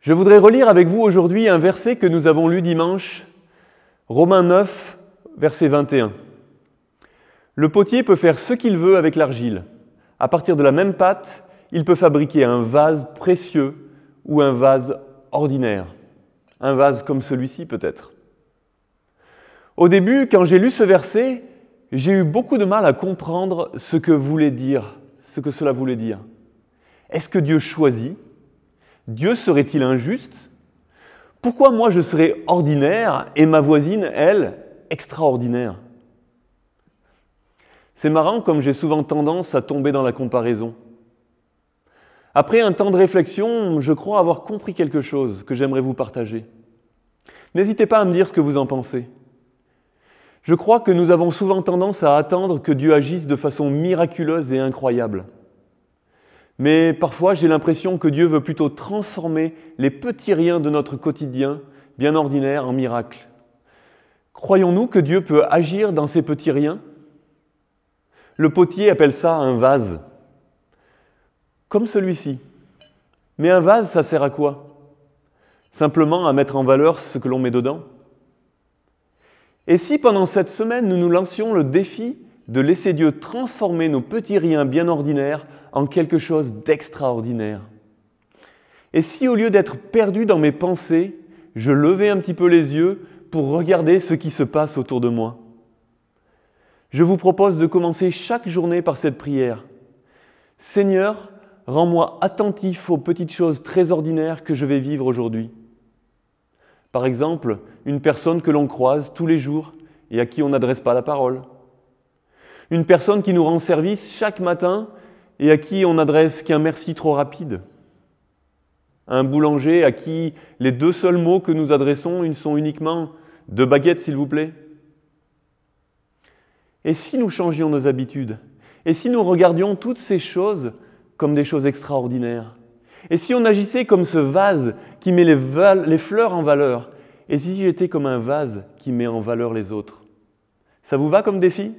Je voudrais relire avec vous aujourd'hui un verset que nous avons lu dimanche, Romains 9, verset 21. Le potier peut faire ce qu'il veut avec l'argile. À partir de la même pâte, il peut fabriquer un vase précieux ou un vase ordinaire. Un vase comme celui-ci peut-être. Au début, quand j'ai lu ce verset, j'ai eu beaucoup de mal à comprendre ce que cela voulait dire. Est-ce que Dieu choisit ? Dieu serait-il injuste ? Pourquoi moi je serais ordinaire et ma voisine, elle, extraordinaire ? C'est marrant comme j'ai souvent tendance à tomber dans la comparaison. Après un temps de réflexion, je crois avoir compris quelque chose que j'aimerais vous partager. N'hésitez pas à me dire ce que vous en pensez. Je crois que nous avons souvent tendance à attendre que Dieu agisse de façon miraculeuse et incroyable. Mais parfois, j'ai l'impression que Dieu veut plutôt transformer les petits riens de notre quotidien, bien ordinaire, en miracles. Croyons-nous que Dieu peut agir dans ces petits riens ? Le potier appelle ça un vase, comme celui-ci. Mais un vase, ça sert à quoi ? Simplement à mettre en valeur ce que l'on met dedans ? Et si pendant cette semaine, nous nous lancions le défi de laisser Dieu transformer nos petits riens bien ordinaires en quelque chose d'extraordinaire ? Et si au lieu d'être perdu dans mes pensées, je levais un petit peu les yeux pour regarder ce qui se passe autour de moi ? Je vous propose de commencer chaque journée par cette prière. Seigneur, rends-moi attentif aux petites choses très ordinaires que je vais vivre aujourd'hui. Par exemple, une personne que l'on croise tous les jours et à qui on n'adresse pas la parole. Une personne qui nous rend service chaque matin et à qui on n'adresse qu'un merci trop rapide. Un boulanger à qui les deux seuls mots que nous adressons sont uniquement « 2 baguettes s'il vous plaît ». Et si nous changions nos habitudes ? Et si nous regardions toutes ces choses comme des choses extraordinaires ? Et si on agissait comme ce vase qui met les fleurs en valeur ? Et si j'étais comme un vase qui met en valeur les autres ? Ça vous va comme défi ?